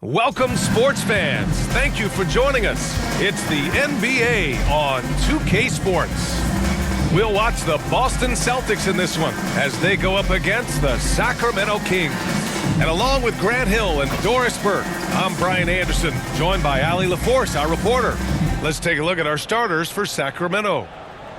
Welcome, sports fans. Thank you for joining us. It's the NBA on 2K Sports. We'll watch the Boston Celtics in this one as they go up against the Sacramento Kings. And along with Grant Hill and Doris Burke, I'm Brian Anderson, joined by Allie LaForce, our reporter. Let's take a look at our starters for Sacramento.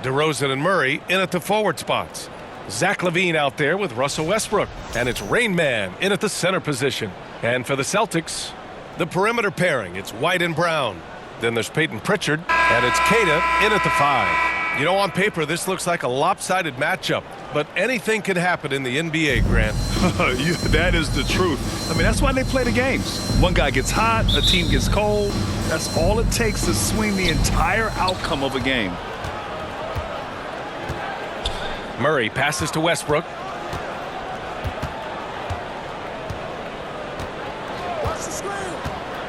DeRozan and Murray in at the forward spots. Zach LaVine out there with Russell Westbrook. And it's Rain Man in at the center position. And for the Celtics, the perimeter pairing, it's White and Brown. Then there's Peyton Pritchard, and it's Keita in at the 5. You know, on paper, this looks like a lopsided matchup, but anything can happen in the NBA, Grant. Yeah, that is the truth. I mean, that's why they play the games. One guy gets hot, a team gets cold. That's all it takes to swing the entire outcome of a game. Murray passes to Westbrook.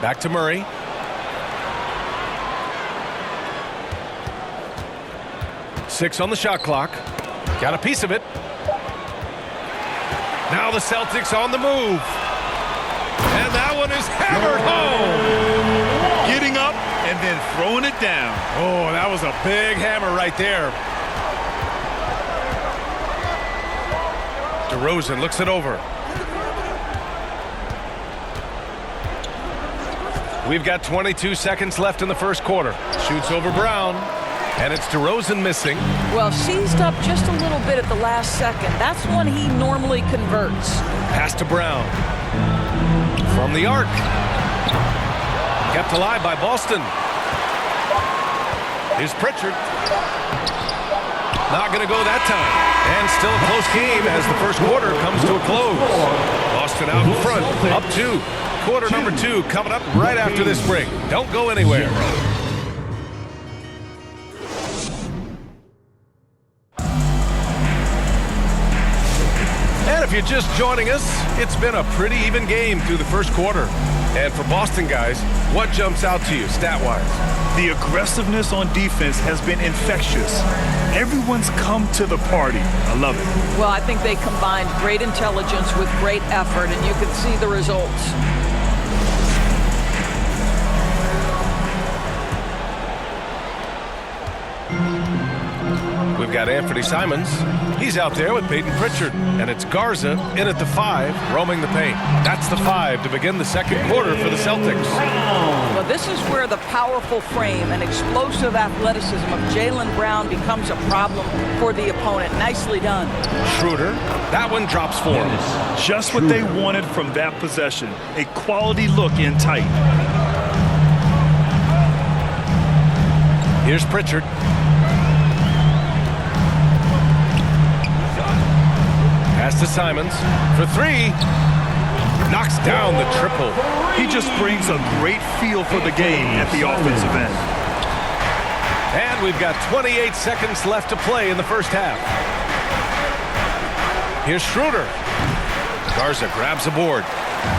Back to Murray. Six on the shot clock. Got a piece of it. Now the Celtics on the move. And that one is hammered home. Getting up and then throwing it down. Oh, that was a big hammer right there. DeRozan looks it over. We've got 22 seconds left in the first quarter. Shoots over Brown, and it's DeRozan missing. Well, seized up just a little bit at the last second. That's when he normally converts. Pass to Brown. From the arc. Kept alive by Boston. Here's Pritchard. Not going to go that time. And still a close game as the first quarter comes to a close. Boston out in front, up 2. Quarter number 2 coming up right after this break. Don't go anywhere. And if you're just joining us, it's been a pretty even game through the first quarter. And for Boston guys, what jumps out to you stat-wise? The aggressiveness on defense has been infectious. Everyone's come to the party. I love it. Well, I think they combined great intelligence with great effort, and you can see the results. We've got Anthony Simons. He's out there with Peyton Pritchard. And it's Garza in at the 5, roaming the paint. That's the 5 to begin the second quarter for the Celtics. Well, this is where the powerful frame and explosive athleticism of Jaylen Brown becomes a problem for the opponent. Nicely done. Schroeder, that one drops for him. Just what they wanted from that possession. A quality look in tight. Here's Pritchard. Pass to Simons for 3. Knocks down the triple. He just brings a great feel for the game at the offensive end. And we've got 28 seconds left to play in the first half. Here's Schroeder. Garza grabs the board.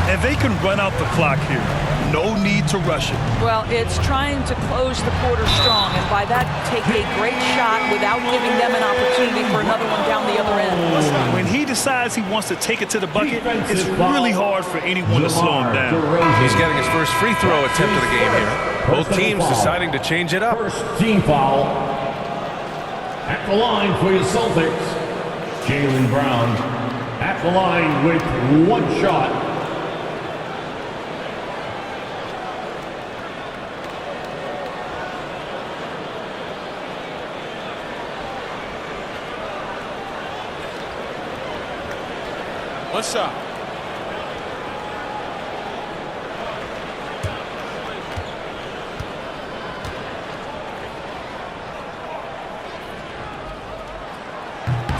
And they can run out the clock here. No need to rush it. Well, it's trying to close the quarter strong, and by that, take a great shot without giving them an opportunity for another one down the other end. When he decides he wants to take it to the bucket, it's really hard for anyone to slow him down. He's getting his first free throw attempt of the game here. Both teams deciding to change it up. First team foul at the line for your Celtics. Jaylen Brown at the line with 1 shot. What's up?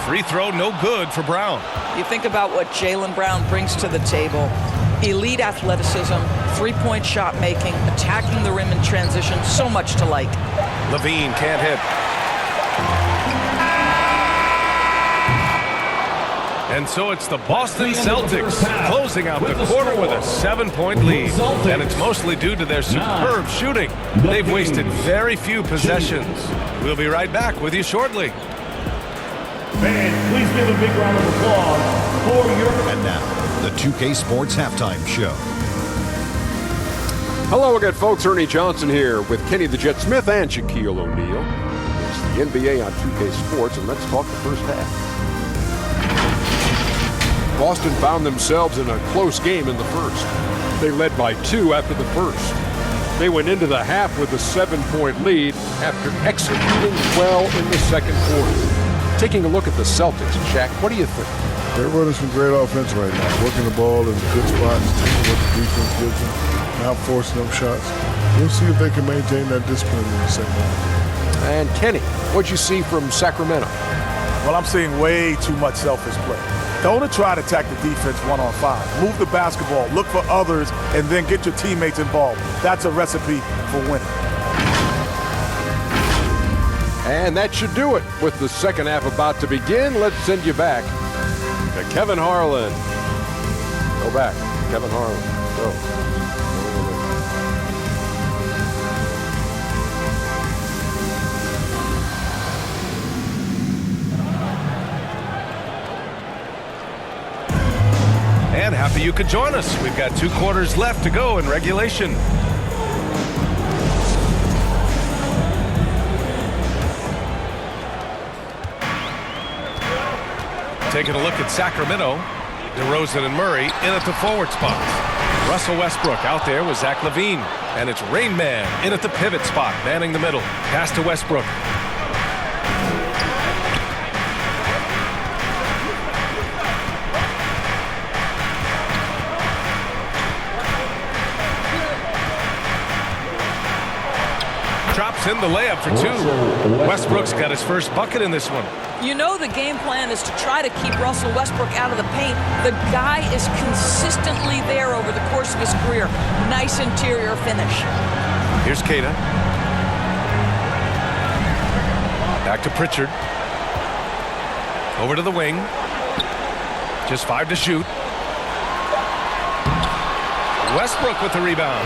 Free throw, no good for Brown. You think about what Jaylen Brown brings to the table. Elite athleticism, three-point shot making, attacking the rim in transition, so much to like. LaVine can't hit. And so it's the Boston Celtics closing out the quarter with a 7-point lead. And it's mostly due to their superb shooting. They've wasted very few possessions. We'll be right back with you shortly. Fans, please give a big round of applause for your... And now, the 2K Sports Halftime Show. Hello again, folks. Ernie Johnson here with Kenny the Jet Smith and Shaquille O'Neal. It's the NBA on 2K Sports, and let's talk the first half. Boston found themselves in a close game in the first. They led by 2 after the first. They went into the half with a 7-point lead after executing well in the second quarter. Taking a look at the Celtics, Shaq, what do you think? They're running some great offense right now, working the ball in good spots, taking what the defense gives them, not forcing them shots. We'll see if they can maintain that discipline in the second half. And Kenny, what'd you see from Sacramento? Well, I'm seeing way too much selfish play. Don't try to attack the defense 1-on-5. Move the basketball, look for others, and then get your teammates involved. That's a recipe for winning. And that should do it. With the second half about to begin, let's send you back to Kevin Harlan. Go back, Kevin Harlan. Go. And happy you could join us. We've got 2 quarters left to go in regulation. Taking a look at Sacramento. DeRozan and Murray in at the forward spots. Russell Westbrook out there with Zach LaVine. And it's Rain Man in at the pivot spot, manning the middle. Pass to Westbrook. Drops in the layup for 2. Westbrook's got his first bucket in this one. You know the game plan is to try to keep Russell Westbrook out of the paint. The guy is consistently there over the course of his career. Nice interior finish. Here's Keita. Back to Pritchard. Over to the wing. Just 5 to shoot. Westbrook with the rebound.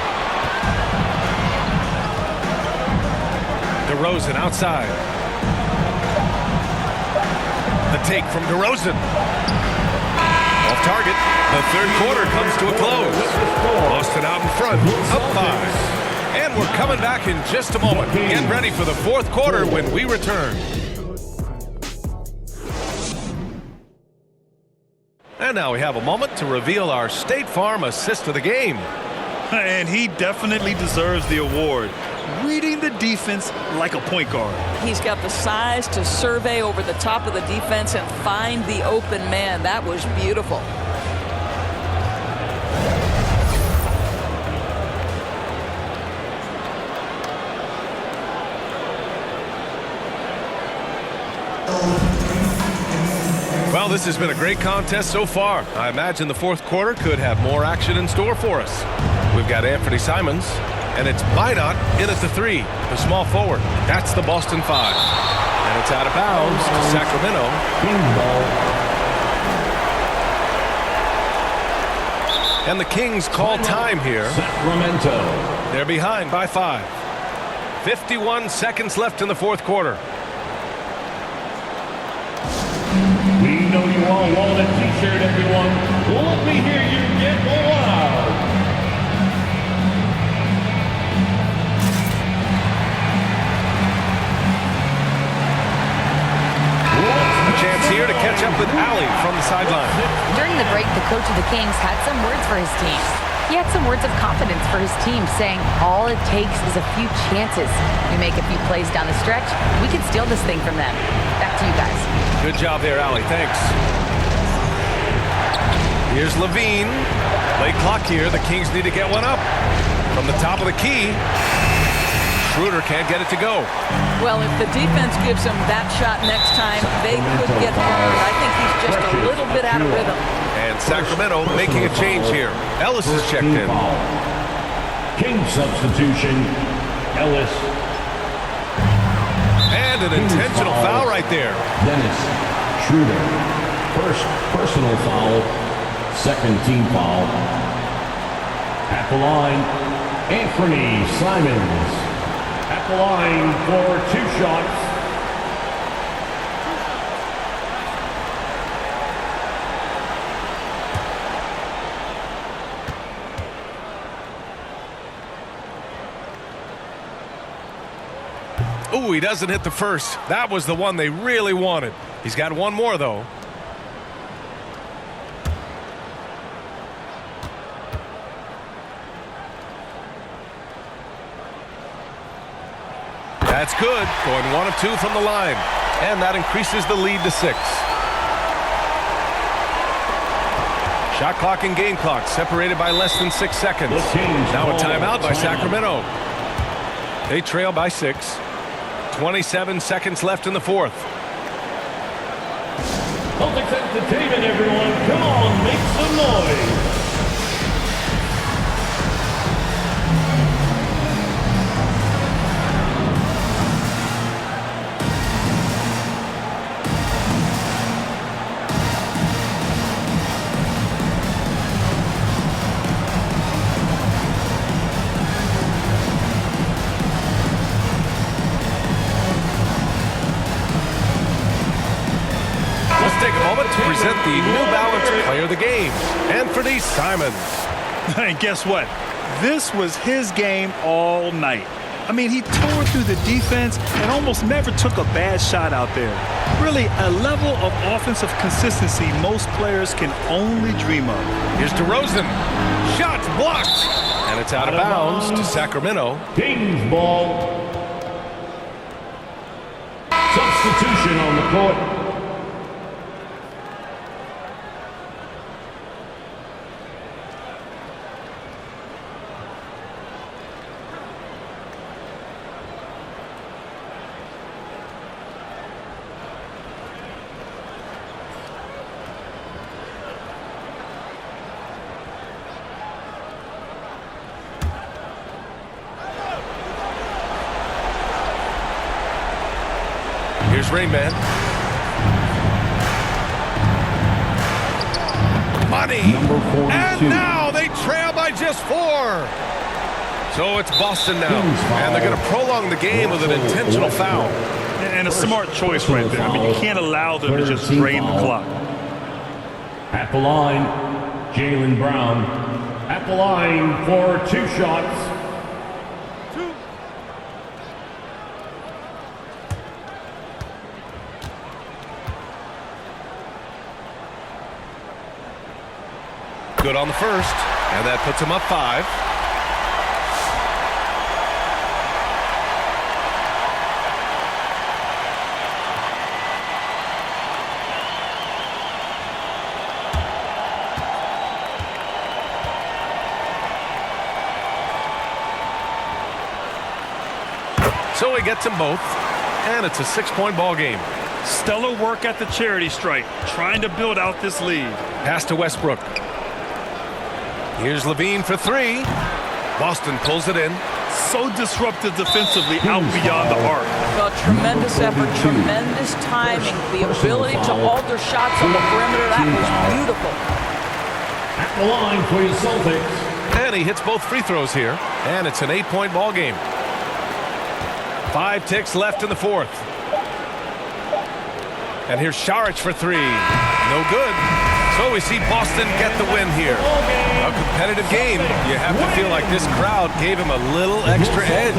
DeRozan outside. The take from DeRozan. Off target. The third quarter comes to a close. Boston out in front, up 5. And we're coming back in just a moment. Get ready for the fourth quarter when we return. And now we have a moment to reveal our State Farm assist of the game. And he definitely deserves the award. Reading the defense like a point guard. He's got the size to survey over the top of the defense and find the open man. That was beautiful. Well, this has been a great contest so far. I imagine the fourth quarter could have more action in store for us. We've got Anthony Simons. And it's Minot in at the 3, the small forward. That's the Boston 5. And it's out of bounds to Sacramento. And the Kings call time here. Sacramento. They're behind by 5. 51 seconds left in the fourth quarter. We know you all want a t-shirt, everyone. Well, let me hear you get loud. Chance here to catch up with Allie from the sideline. During the break, the coach of the Kings had some words for his team. He had some words of confidence for his team, saying all it takes is a few chances. We make a few plays down the stretch, we can steal this thing from them. Back to you guys. Good job there, Allie. Thanks. Here's LaVine. Late clock here. The Kings need to get one up. From the top of the key. Schroeder can't get it to go. Well, if the defense gives him that shot next time, they could get burned. I think he's just a little bit out of rhythm. And Sacramento making a change here. Ellis is checked in. King substitution, Ellis. And an intentional foul right there. Dennis Schroeder. First personal foul, second team foul. At the line, Anthony Simons. At the line for 2 shots. Ooh, he doesn't hit the first. That was the one they really wanted. He's got one more, though. That's good. Going 1 of 2 from the line. And that increases the lead to 6. Shot clock and game clock separated by less than 6 seconds. Now a timeout by Sacramento. They trail by 6. 27 seconds left in the fourth. Celtics entertainment, everyone. Come on, make some noise. Present the New Balance Player of the Game, Anthony Simons. And guess what? This was his game all night. I mean, he tore through the defense and almost never took a bad shot out there. Really, a level of offensive consistency most players can only dream of. Here's DeRozan. Shots blocked. And it's out of bounds to Sacramento. Kings ball. Substitution on the court. Here's Rain Man. Money. And now they trail by just 4. So it's Boston now. And they're going to prolong the game with an intentional foul. And a smart choice right there. I mean, you can't allow them to just drain the clock. At the line, Jaylen Brown. At the line for 2 shots. Good on the first, and that puts him up 5. So he gets them both, and it's a 6-point ball game. Stellar work at the charity stripe, trying to build out this lead. Pass to Westbrook. Here's Levine for 3. Boston pulls it in. So disruptive defensively out beyond the arc. Well, tremendous effort, tremendous timing, the ability to alter shots on the perimeter. That was beautiful. At the line for your Celtics. And he hits both free throws here. And it's an 8-point ball game. 5 ticks left in the fourth. And here's Saric for 3. No good. So we see Boston get the win here. A competitive game. You have to feel like this crowd gave him a little extra edge.